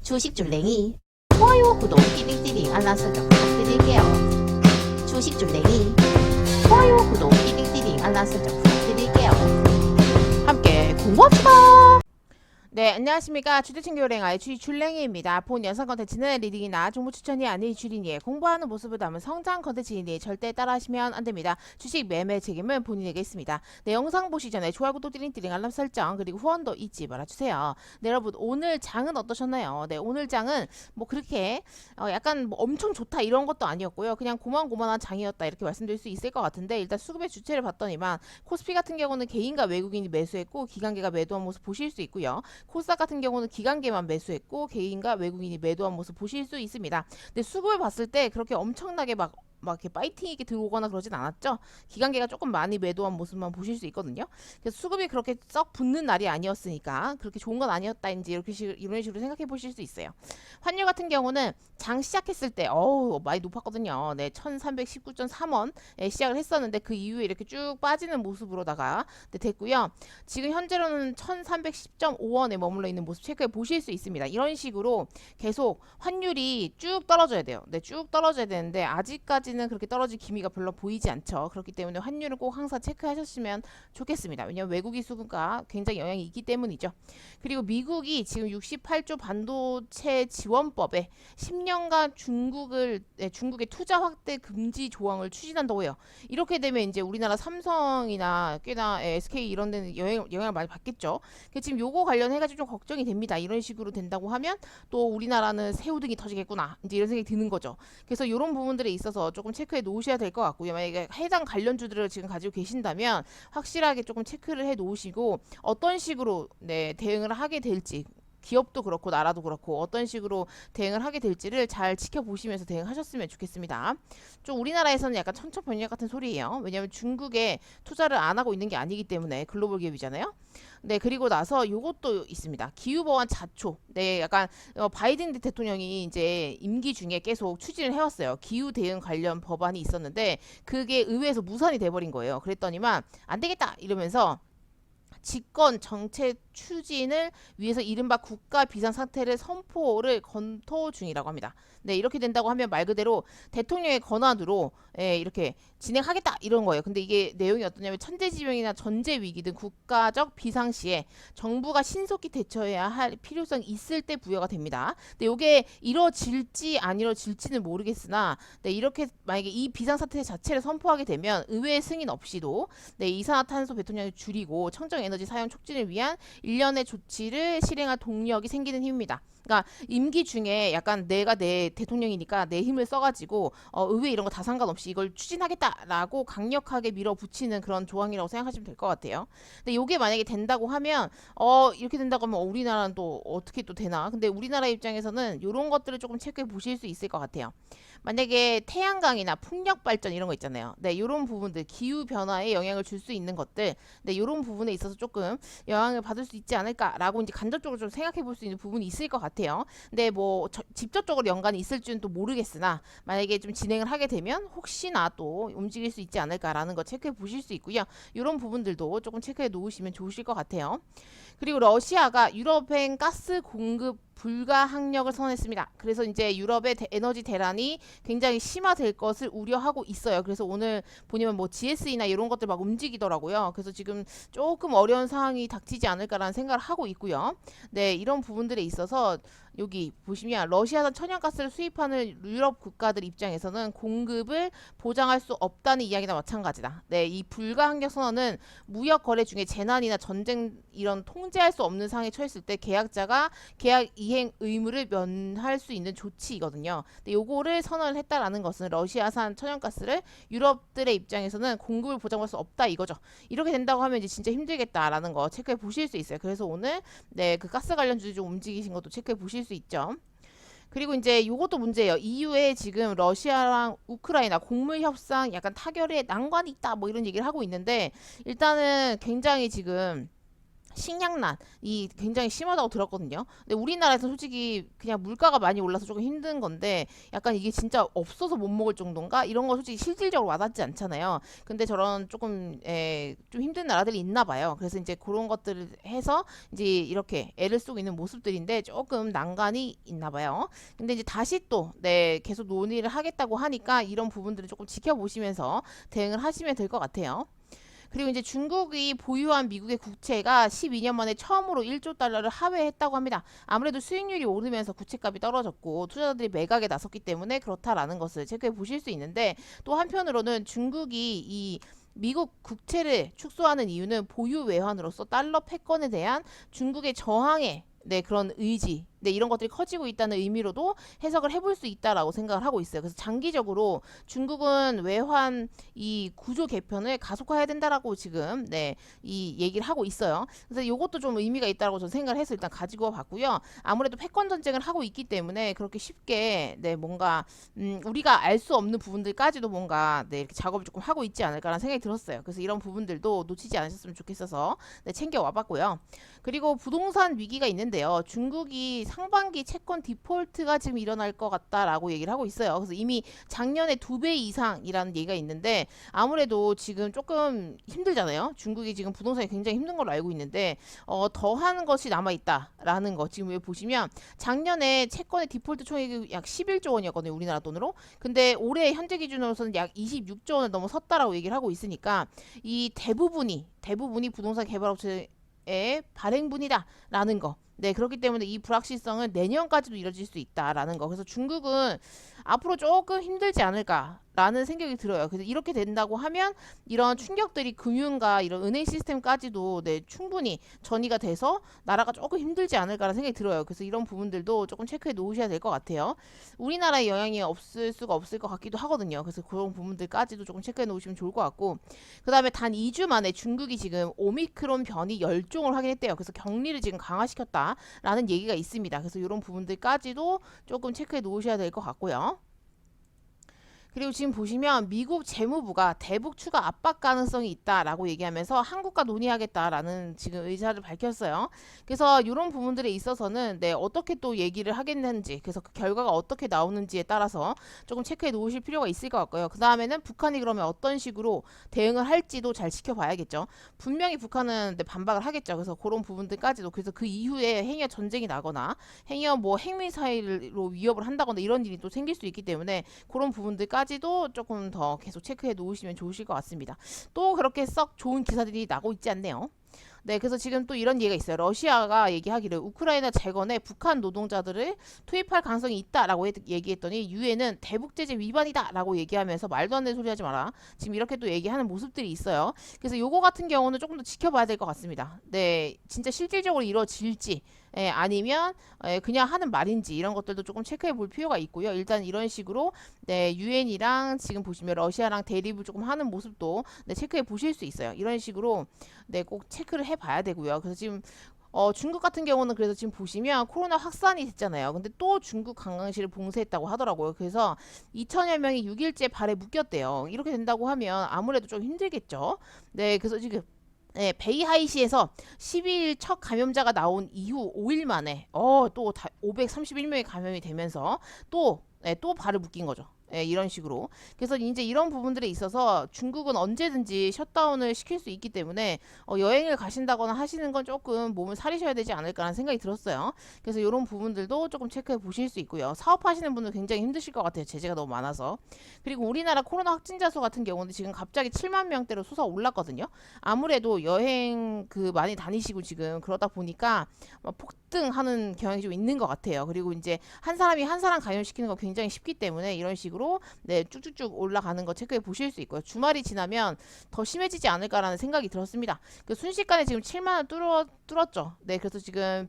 주식 줄랭이 좋아요, 구독, 띠링띠링 알람 설정 부탁드릴게요. 주식 줄랭이 좋아요, 구독, 띠링띠링 알람 설정 부탁드릴게요. 함께 공부합시다. 네, 안녕하십니까. 주택친교랭아의 주식줄랭이입니다. 본 영상 컨텐츠는 리딩이나 정보 추천이 아닌 주린이의 공부하는 모습을 담은 성장 컨텐츠이니 절대 따라하시면 안됩니다. 주식 매매 책임은 본인에게 있습니다. 네, 영상 보시기 전에 좋아요, 구독, 띠링띠링 알람 설정 그리고 후원도 잊지 말아주세요. 네, 여러분 오늘 장은 어떠셨나요? 네, 오늘 장은 뭐 그렇게 약간 뭐 엄청 좋다 이런 것도 아니었고요. 그냥 고만고만한 장이었다 이렇게 말씀드릴 수 있을 것 같은데, 일단 수급의 주체를 봤더니만 코스피 같은 경우는 개인과 외국인이 매수했고 기관계가 매도한 모습 보실 수 있고요. 코스닥 같은 경우는 기관계만 매수했고 개인과 외국인이 매도한 모습 보실 수 있습니다. 근데 수급을 봤을 때 그렇게 엄청나게 막 이렇게 파이팅 있게 들어오거나 그러진 않았죠. 기관계가 조금 많이 매도한 모습만 보실 수 있거든요. 그래서 수급이 그렇게 썩 붙는 날이 아니었으니까 그렇게 좋은 건 아니었다인지 이런 식으로 생각해 보실 수 있어요. 환율 같은 경우는 장 시작했을 때 많이 높았거든요. 네, 1319.3원에 시작을 했었는데 그 이후에 이렇게 쭉 빠지는 모습으로다가 됐고요. 지금 현재로는 1310.5원에 머물러 있는 모습 체크해 보실 수 있습니다. 이런 식으로 계속 환율이 쭉 떨어져야 돼요. 네, 쭉 떨어져야 되는데 아직까지는 그렇게 떨어질 기미가 별로 보이지 않죠. 그렇기 때문에 환율을 꼭 항상 체크하셨으면 좋겠습니다. 왜냐하면 외국인 수급과 굉장히 영향이 있기 때문이죠. 그리고 미국이 지금 68조 반도체 지원법에 10년간 중국의 투자 확대 금지 조항을 추진한다고 해요. 이렇게 되면 이제 우리나라 삼성이나 꽤나 SK 이런 데는 영향을 많이 받겠죠. 지금 요거 관련해가지고 좀 걱정이 됩니다. 이런 식으로 된다고 하면 또 우리나라는 새우등이 터지겠구나, 이제 이런 생각이 드는 거죠. 그래서 이런 부분들에 있어서 조금 체크해 놓으셔야 될 것 같고요. 만약에 해당 관련주들을 지금 가지고 계신다면 확실하게 조금 체크를 해 놓으시고 어떤 식으로 대응을 하게 될지, 기업도 그렇고 나라도 그렇고 어떤 식으로 대응을 하게 될지를 잘 지켜보시면서 대응하셨으면 좋겠습니다. 좀 우리나라에서는 약간 천천번역 같은 소리예요. 왜냐하면 중국에 투자를 안 하고 있는 게 아니기 때문에 글로벌 기업이잖아요. 네, 그리고 나서 요것도 있습니다. 기후보완 자초. 네, 약간 바이든 대통령이 이제 임기 중에 계속 추진을 해왔어요. 기후 대응 관련 법안이 있었는데 그게 의회에서 무산이 돼버린 거예요. 그랬더니만 안 되겠다 이러면서 집권 정책 추진을 위해서 이른바 국가 비상 상태를 선포를 검토 중이라고 합니다. 네, 이렇게 된다고 하면 말 그대로 대통령의 권한으로 이렇게 진행하겠다 이런 거예요. 근데 이게 내용이 어떠냐면 천재지변이나 전제 위기 등 국가적 비상시에 정부가 신속히 대처해야 할 필요성이 있을 때 부여가 됩니다. 근데 이게 이뤄질지 안 이뤄질지는 모르겠으나 이렇게 만약에 이 비상사태 자체를 선포하게 되면 의회 승인 없이도 이산화탄소 배출량을 줄이고 청정에너지 사용 촉진을 위한 일련의 조치를 실행할 동력이 생기는 힘입니다. 그러니까 임기 중에 약간 내가 내 대통령이니까 내 힘을 써가지고 의회 이런 거 다 상관없이 이걸 추진하겠다라고 강력하게 밀어붙이는 그런 조항이라고 생각하시면 될 것 같아요. 근데 이게 만약에 된다고 하면 이렇게 된다고 하면 우리나라는 또 어떻게 또 되나? 근데 우리나라 입장에서는 이런 것들을 조금 체크해 보실 수 있을 것 같아요. 만약에 태양광이나 풍력 발전 이런 거 있잖아요. 네, 이런 부분들 기후 변화에 영향을 줄 수 있는 것들, 네, 이런 부분에 있어서 조금 영향을 받을 수 있지 않을까라고 이제 간접적으로 좀 생각해 볼 수 있는 부분이 있을 것 같아요. 근데 뭐 직접적으로 연관이 있을지는 또 모르겠으나 만약에 좀 진행을 하게 되면 혹시나 또 움직일 수 있지 않을까라는 거 체크해 보실 수 있고요. 이런 부분들도 조금 체크해 놓으시면 좋으실 것 같아요. 그리고 러시아가 유럽행 가스 공급 불가 항력을 선언했습니다. 그래서 이제 유럽의 에너지 대란이 굉장히 심화될 것을 우려하고 있어요. 그래서 오늘 보니면 뭐 GSE나 이런 것들 막 움직이더라고요. 그래서 지금 조금 어려운 상황이 닥치지 않을까라는 생각을 하고 있고요. 네, 이런 부분들에 있어서 여기 보시면 러시아산 천연가스를 수입하는 유럽 국가들 입장에서는 공급을 보장할 수 없다는 이야기나 마찬가지다. 네, 이 불가 항력 선언은 무역 거래 중에 재난이나 전쟁 이런 통제할 수 없는 상황에 처했을 때 계약자가 계약 이행 의무를 면할 수 있는 조치이거든요. 근데 요거를 선언을 했다라는 것은 러시아산 천연가스를 유럽들의 입장에서는 공급을 보장할 수 없다 이거죠. 이렇게 된다고 하면 이제 진짜 힘들겠다라는 거 체크해 보실 수 있어요. 그래서 오늘 그 가스 관련주 좀 움직이신 것도 체크해 보실 수 있죠. 그리고 이제 요것도 문제예요. EU에 지금 러시아랑 우크라이나 곡물 협상 약간 타결에 난관이 있다 뭐 이런 얘기를 하고 있는데 일단은 굉장히 지금 식량난이 굉장히 심하다고 들었거든요. 근데 우리나라에서 솔직히 그냥 물가가 많이 올라서 조금 힘든 건데 약간 이게 진짜 없어서 못 먹을 정도인가? 이런 거 솔직히 실질적으로 와닿지 않잖아요. 근데 저런 조금 좀 힘든 나라들이 있나 봐요. 그래서 이제 그런 것들을 해서 이제 이렇게 애를 쓰고 있는 모습들인데 조금 난관이 있나 봐요. 근데 이제 다시 또 계속 논의를 하겠다고 하니까 이런 부분들을 조금 지켜보시면서 대응을 하시면 될 것 같아요. 그리고 이제 중국이 보유한 미국의 국채가 12년 만에 처음으로 1조 달러를 하회했다고 합니다. 아무래도 수익률이 오르면서 국채값이 떨어졌고 투자자들이 매각에 나섰기 때문에 그렇다라는 것을 체크해 보실 수 있는데, 또 한편으로는 중국이 이 미국 국채를 축소하는 이유는 보유 외환으로서 달러 패권에 대한 중국의 저항에 그런 의지, 이런 것들이 커지고 있다는 의미로도 해석을 해볼 수 있다라고 생각을 하고 있어요. 그래서 장기적으로 중국은 외환 이 구조 개편을 가속화해야 된다라고 지금 이 얘기를 하고 있어요. 그래서 이것도 좀 의미가 있다고 저는 생각을 해서 일단 가지고 봤고요. 아무래도 패권 전쟁을 하고 있기 때문에 그렇게 쉽게 뭔가 우리가 알 수 없는 부분들까지도 뭔가 이렇게 작업을 조금 하고 있지 않을까라는 생각이 들었어요. 그래서 이런 부분들도 놓치지 않으셨으면 좋겠어서 챙겨와 봤고요. 그리고 부동산 위기가 있는데요. 중국이 상반기 채권 디폴트가 지금 일어날 것 같다라고 얘기를 하고 있어요. 그래서 이미 작년에 2배 이상이라는 얘기가 있는데 아무래도 지금 조금 힘들잖아요. 중국이 지금 부동산이 굉장히 힘든 걸로 알고 있는데 더 하는 것이 남아있다라는 거 지금 여기 보시면 작년에 채권의 디폴트 총액이 약 11조 원이었거든요. 우리나라 돈으로. 근데 올해 현재 기준으로서는 약 26조 원을 넘어섰다라고 얘기를 하고 있으니까 이 대부분이 부동산 개발업체 의 발행분이다라는 거. 그렇기 때문에 이 불확실성은 내년까지도 이뤄질 수 있다라는 거. 그래서 중국은 앞으로 조금 힘들지 않을까라는 생각이 들어요. 그래서 이렇게 된다고 하면 이런 충격들이 금융과 이런 은행 시스템까지도 충분히 전이가 돼서 나라가 조금 힘들지 않을까라는 생각이 들어요. 그래서 이런 부분들도 조금 체크해 놓으셔야 될 것 같아요. 우리나라에 영향이 없을 수가 없을 것 같기도 하거든요. 그래서 그런 부분들까지도 조금 체크해 놓으시면 좋을 것 같고, 그 다음에 단 2주 만에 중국이 지금 오미크론 변이 열종을 확인했대요. 그래서 격리를 지금 강화시켰다라는 얘기가 있습니다. 그래서 이런 부분들까지도 조금 체크해 놓으셔야 될 것 같고요. 그리고 지금 보시면 미국 재무부가 대북 추가 압박 가능성이 있다라고 얘기하면서 한국과 논의하겠다라는 지금 의사를 밝혔어요. 그래서 이런 부분들에 있어서는 어떻게 또 얘기를 하겠는지, 그래서 그 결과가 어떻게 나오는지에 따라서 조금 체크해 놓으실 필요가 있을 것 같고요. 그 다음에는 북한이 그러면 어떤 식으로 대응을 할지도 잘 지켜봐야겠죠. 분명히 북한은 반박을 하겠죠. 그래서 그런 부분들까지도, 그래서 그 이후에 행여 전쟁이 나거나 행여 핵미사일로 위협을 한다거나 이런 일이 또 생길 수 있기 때문에 그런 부분들까지 도 조금 더 계속 체크해 놓으시면 좋으실 것 같습니다. 또 그렇게 썩 좋은 기사들이 나고 있지 않네요. 그래서 지금 또 이런 얘기가 있어요. 러시아가 얘기하기를 우크라이나 재건에 북한 노동자들을 투입할 가능성이 있다라고 얘기했더니 유엔은 대북 제재 위반이다라고 얘기하면서 말도 안 되는 소리 하지 마라. 지금 이렇게 또 얘기하는 모습들이 있어요. 그래서 요거 같은 경우는 조금 더 지켜봐야 될 것 같습니다. 진짜 실질적으로 이루어질지 아니면 그냥 하는 말인지 이런 것들도 조금 체크해 볼 필요가 있고요. 일단 이런 식으로 유엔이랑 지금 보시면 러시아랑 대립을 조금 하는 모습도 체크해 보실 수 있어요. 이런 식으로 꼭 체크를 해 봐야 되고요. 그래서 지금 중국 같은 경우는 그래서 지금 보시면 코로나 확산이 됐잖아요. 근데 또 중국 관광시를 봉쇄했다고 하더라고요. 그래서 2천여 명이 6일째 발에 묶였대요. 이렇게 된다고 하면 아무래도 좀 힘들겠죠. 그래서 지금 베이하이시에서 12일 첫 감염자가 나온 이후 5일 만에 또 531명이 감염이 되면서 또 발을 묶인 거죠. 이런 식으로. 그래서 이제 이런 부분들에 있어서 중국은 언제든지 셧다운을 시킬 수 있기 때문에 여행을 가신다거나 하시는 건 조금 몸을 사리셔야 되지 않을까라는 생각이 들었어요. 그래서 이런 부분들도 조금 체크해 보실 수 있고요. 사업하시는 분들 굉장히 힘드실 것 같아요. 제재가 너무 많아서. 그리고 우리나라 코로나 확진자 수 같은 경우는 지금 갑자기 7만 명대로 솟아 올랐거든요. 아무래도 여행 많이 다니시고 지금 그러다 보니까 폭등하는 경향이 좀 있는 것 같아요. 그리고 이제 한 사람이 한 사람 감염시키는 거 굉장히 쉽기 때문에 이런 식으로 쭉쭉쭉 올라가는 거 체크해 보실 수 있고요. 주말이 지나면 더 심해지지 않을까라는 생각이 들었습니다. 순식간에 지금 7만 원 뚫었죠. 그래서 지금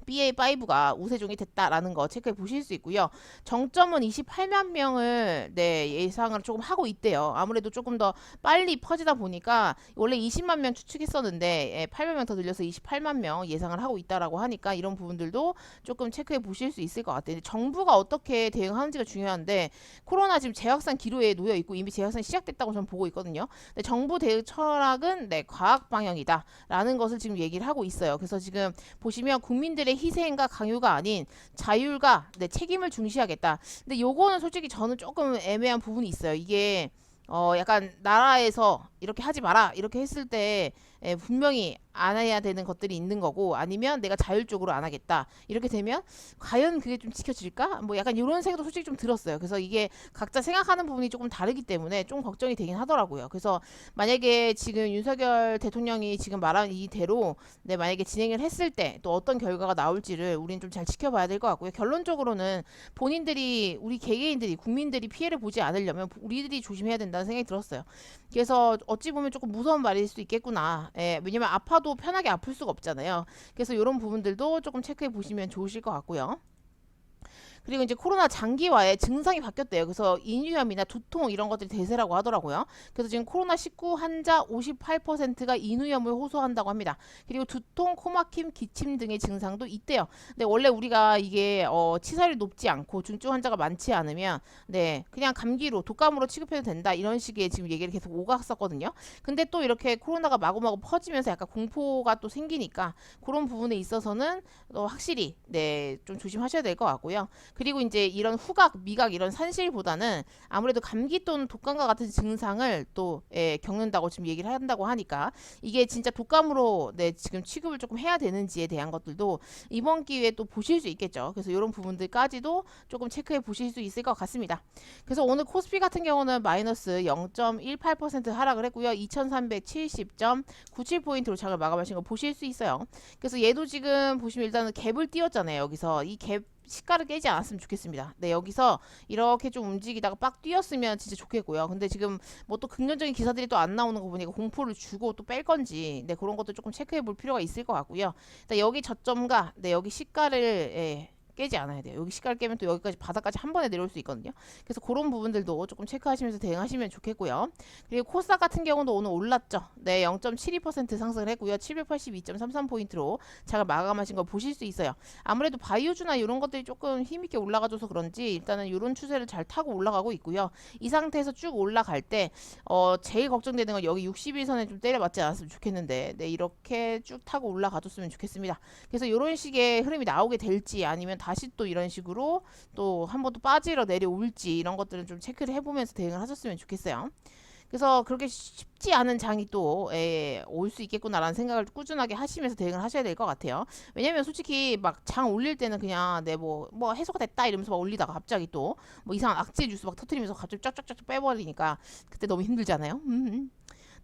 BA5가 우세종이 됐다라는 거 체크해 보실 수 있고요. 정점은 28만 명을 네, 예상을 조금 하고 있대요. 아무래도 조금 더 빨리 퍼지다 보니까 원래 20만 명 추측했었는데 8만 명 더 늘려서 28만 명 예상을 하고 있다라고 하니까 이런 부분들도 조금 체크해 보실 수 있을 것 같아요. 정부가 어떻게 대응하는지가 중요한데 코로나 지금 재확산 기로에 놓여 있고 이미 재확산이 시작됐다고 저는 보고 있거든요. 근데 정부 대응 철학은 네, 과학 방향이다라는 것을 지금 얘기를 하고 있어요. 그래서 지금 보시면 국민들의 희생과 강요가 아닌 자율과 네, 책임을 중시하겠다. 근데 요거는 솔직히 저는 조금 애매한 부분이 있어요. 이게 약간 나라에서 이렇게 하지 마라 이렇게 했을 때 분명히 안 해야 되는 것들이 있는 거고 아니면 내가 자율적으로 안 하겠다 이렇게 되면 과연 그게 좀 지켜질까? 뭐 약간 이런 생각도 솔직히 좀 들었어요. 그래서 이게 각자 생각하는 부분이 조금 다르기 때문에 좀 걱정이 되긴 하더라고요. 그래서 만약에 지금 윤석열 대통령이 지금 말한 이대로 네, 만약에 진행을 했을 때 또 어떤 결과가 나올지를 우리는 좀 잘 지켜봐야 될 것 같고요. 결론적으로는 본인들이 우리 개개인들이 국민들이 피해를 보지 않으려면 우리들이 조심해야 된다는 생각이 들었어요. 그래서 어찌 보면 조금 무서운 말일 수도 있겠구나. 왜냐면 아파도 편하게 아플 수가 없잖아요. 그래서 이런 부분들도 조금 체크해 보시면 좋으실 것 같고요. 그리고 이제 코로나 장기화에 증상이 바뀌었대요. 그래서 인후염이나 두통 이런 것들이 대세라고 하더라고요. 그래서 지금 코로나19 환자 58%가 인후염을 호소한다고 합니다. 그리고 두통, 코막힘, 기침 등의 증상도 있대요. 근데 원래 우리가 이게 치사율이 높지 않고 중증 환자가 많지 않으면 네 그냥 감기로 독감으로 취급해도 된다 이런 식의 지금 얘기를 계속 오갔었거든요. 근데 또 이렇게 코로나가 마구마구 퍼지면서 약간 공포가 또 생기니까 그런 부분에 있어서는 확실히 네 좀 조심하셔야 될 것 같고요. 그리고 이제 이런 후각, 미각 이런 산실보다는 아무래도 감기 또는 독감과 같은 증상을 또 겪는다고 지금 얘기를 한다고 하니까 이게 진짜 독감으로 네, 지금 취급을 조금 해야 되는지에 대한 것들도 이번 기회에 또 보실 수 있겠죠. 그래서 이런 부분들까지도 조금 체크해 보실 수 있을 것 같습니다. 그래서 오늘 코스피 같은 경우는 마이너스 0.18% 하락을 했고요. 2370.97포인트로 장을 마감하신 거 보실 수 있어요. 그래서 얘도 지금 보시면 일단은 갭을 띄웠잖아요. 여기서 이 갭 시가를 깨지 않았으면 좋겠습니다. 네, 여기서 이렇게 좀 움직이다가 빡 뛰었으면 진짜 좋겠고요. 근데 지금 뭐 또 긍정적인 기사들이 또 안 나오는 거 보니까 공포를 주고 또 뺄 건지, 네, 그런 것도 조금 체크해 볼 필요가 있을 것 같고요. 일단 여기 저점과, 네, 여기 시가를, 깨지 않아야 돼요. 여기 시가를 깨면 또 여기까지 바닥까지 한 번에 내려올 수 있거든요. 그래서 그런 부분들도 조금 체크하시면서 대응하시면 좋겠고요. 그리고 코스닥 같은 경우도 오늘 올랐죠. 네, 0.72% 상승을 했고요. 782.33포인트로 장을 마감하신 거 보실 수 있어요. 아무래도 바이오주나 이런 것들이 조금 힘있게 올라가줘서 그런지 일단은 이런 추세를 잘 타고 올라가고 있고요. 이 상태에서 쭉 올라갈 때 제일 걱정되는 건 여기 61선에 좀 때려맞지 않았으면 좋겠는데 네, 이렇게 쭉 타고 올라가줬으면 좋겠습니다. 그래서 이런 식의 흐름이 나오게 될지 아니면 다시 또 이런 식으로 또 한 번 또 빠지러 내려올지 이런 것들은 좀 체크를 해보면서 대응을 하셨으면 좋겠어요. 그래서 그렇게 쉽지 않은 장이 또 올 수 있겠구나라는 생각을 꾸준하게 하시면서 대응을 하셔야 될 것 같아요. 왜냐면 솔직히 막 장 올릴 때는 그냥 뭐 해소가 됐다 이러면서 막 올리다가 갑자기 또 뭐 이상한 악재 뉴스 막 터트리면서 갑자기 쫙쫙쫙 빼버리니까 그때 너무 힘들잖아요.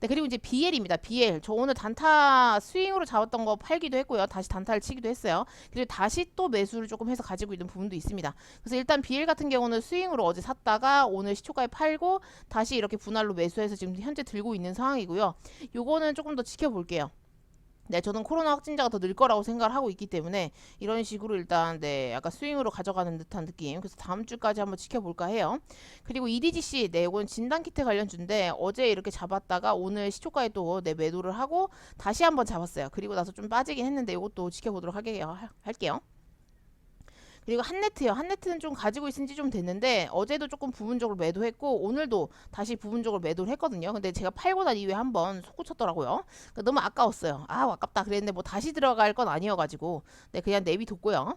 네, 그리고 이제 BL입니다. BL. 저 오늘 단타 스윙으로 잡았던 거 팔기도 했고요. 다시 단타를 치기도 했어요. 그리고 다시 또 매수를 조금 해서 가지고 있는 부분도 있습니다. 그래서 일단 BL 같은 경우는 스윙으로 어제 샀다가 오늘 시초가에 팔고 다시 이렇게 분할로 매수해서 지금 현재 들고 있는 상황이고요. 요거는 조금 더 지켜볼게요. 네, 저는 코로나 확진자가 더 늘 거라고 생각을 하고 있기 때문에 이런 식으로 일단 네, 약간 스윙으로 가져가는 듯한 느낌. 그래서 다음 주까지 한번 지켜볼까 해요. 그리고 EDGC, 네, 이건 진단키트 관련주인데 어제 이렇게 잡았다가 오늘 시초가에 또 네, 매도를 하고 다시 한번 잡았어요. 그리고 나서 좀 빠지긴 했는데 이것도 지켜보도록 할게요. 그리고 한네트요. 한네트는 좀 가지고 있은 지 좀 됐는데 어제도 조금 부분적으로 매도했고 오늘도 다시 부분적으로 매도를 했거든요. 근데 제가 팔고 난 이후에 한번 솟구쳤더라고요. 그러니까 너무 아까웠어요. 아, 아깝다 그랬는데 뭐 다시 들어갈 건 아니어가지고 네, 그냥 내비뒀고요.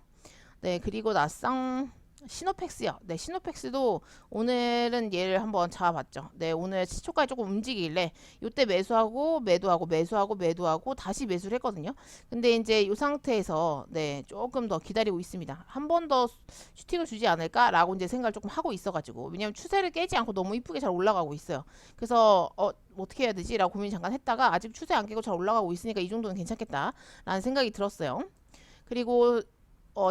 네, 그리고 나쌍 시노펙스요. 네, 시노펙스도 오늘은 얘를 한번 잡아봤죠. 네, 오늘 시초까지 조금 움직이길래 요때 매수하고 매도하고 매수하고 매도하고 다시 매수를 했거든요. 근데 이제 이 상태에서 네, 조금 더 기다리고 있습니다. 한 번 더 슈팅을 주지 않을까라고 이제 생각을 조금 하고 있어가지고 왜냐면 추세를 깨지 않고 너무 이쁘게 잘 올라가고 있어요. 그래서 어떻게 해야 되지? 라고 고민 잠깐 했다가 아직 추세 안 깨고 잘 올라가고 있으니까 이 정도는 괜찮겠다라는 생각이 들었어요. 그리고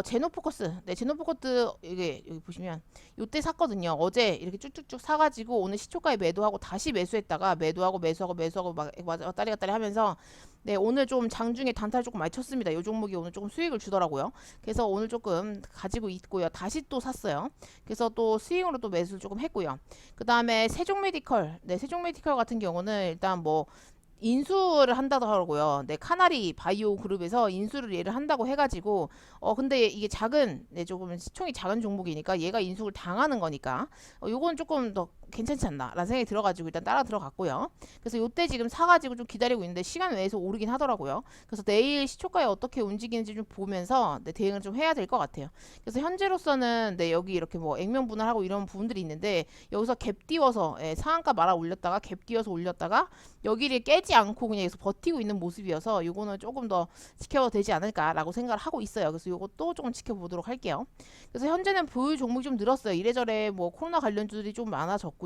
제노포커스. 네, 제노포커스 이게 여기 보시면 요때 샀거든요. 어제 이렇게 쭉쭉쭉 사가지고 오늘 시초가에 매도하고 다시 매수했다가 매도하고 매수하고 막 왔다리 갔다리 하면서 네, 오늘 좀 장중에 단타를 조금 많이 쳤습니다. 요 종목이 오늘 조금 수익을 주더라고요. 그래서 오늘 조금 가지고 있고요. 다시 또 샀어요. 그래서 또 스윙으로 또 매수를 조금 했고요. 그 다음에 세종메디컬. 네, 세종메디컬 같은 경우는 일단 뭐 인수를 한다고 하더라고요. 네, 카나리 바이오 그룹에서 인수를 얘를 한다고 해가지고 근데 이게 작은 네, 조금 시총이 작은 종목이니까 얘가 인수를 당하는 거니까 요건 조금 더 괜찮지 않나 라는 생각이 들어가지고 일단 따라 들어갔고요. 그래서 요때 지금 사가지고 좀 기다리고 있는데 시간 외에서 오르긴 하더라고요. 그래서 내일 시초가에 어떻게 움직이는지 좀 보면서 네, 대응을 좀 해야 될 것 같아요. 그래서 현재로서는 네, 여기 이렇게 뭐 액면 분할하고 이런 부분들이 있는데 여기서 갭 띄워서 예, 상한가 말아 올렸다가 갭 띄워서 올렸다가 여기를 깨지 않고 그냥 여기서 버티고 있는 모습이어서 요거는 조금 더 지켜도 되지 않을까라고 생각을 하고 있어요. 그래서 요것도 조금 지켜보도록 할게요. 그래서 현재는 보유 종목이 좀 늘었어요. 이래저래 뭐 코로나 관련주들이 좀 많아졌고요.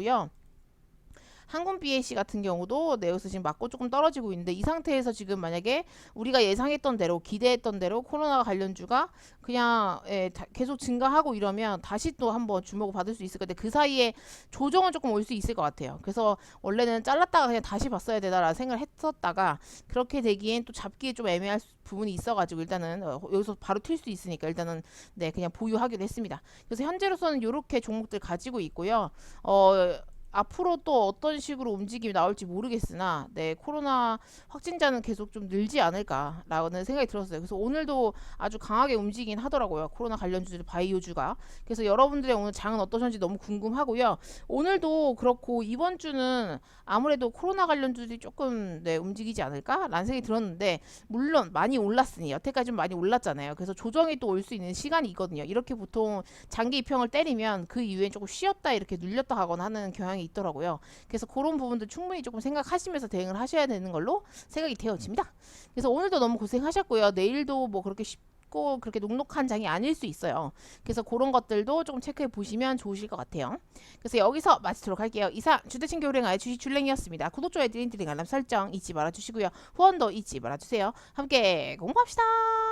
항공 BAC 같은 경우도 네, 여기서 지금 맞고 조금 떨어지고 있는데 이 상태에서 지금 만약에 우리가 예상했던 대로 기대했던 대로 코로나 관련주가 그냥 예, 계속 증가하고 이러면 다시 또 한번 주목을 받을 수 있을 건데 그 사이에 조정은 조금 올 수 있을 것 같아요. 그래서 원래는 잘랐다가 그냥 다시 봤어야 되다라는 생각을 했었다가 그렇게 되기엔 또 잡기에 좀 애매할 부분이 있어가지고 일단은 여기서 바로 튈 수 있으니까 일단은 네 그냥 보유하기로 했습니다. 그래서 현재로서는 이렇게 종목들 가지고 있고요. 앞으로 또 어떤 식으로 움직임이 나올지 모르겠으나 네 코로나 확진자는 계속 좀 늘지 않을까라는 생각이 들었어요. 그래서 오늘도 아주 강하게 움직이긴 하더라고요. 코로나 관련주들 바이오주가. 그래서 여러분들의 오늘 장은 어떠셨는지 너무 궁금하고요. 오늘도 그렇고 이번 주는 아무래도 코로나 관련주들이 조금 네 움직이지 않을까라는 생각이 들었는데 물론 많이 올랐으니 여태까지 좀 많이 올랐잖아요. 그래서 조정이 또 올 수 있는 시간이 있거든요. 이렇게 보통 장기 입형을 때리면 그 이후에 조금 쉬었다 이렇게 눌렸다 하거나 하는 경향이 있더라고요. 그래서 그런 부분들 충분히 조금 생각하시면서 대응을 하셔야 되는 걸로 생각이 되어집니다. 그래서 오늘도 너무 고생하셨고요. 내일도 뭐 그렇게 쉽고 그렇게 녹록한 장이 아닐 수 있어요. 그래서 그런 것들도 조금 체크해 보시면 좋으실 것 같아요. 그래서 여기서 마치도록 할게요. 이상 주대친 교랭아의 주식 줄랭이었습니다. 구독, 좋아요, 드링 알람 설정 잊지 말아주시고요. 후원도 잊지 말아주세요. 함께 공부합시다.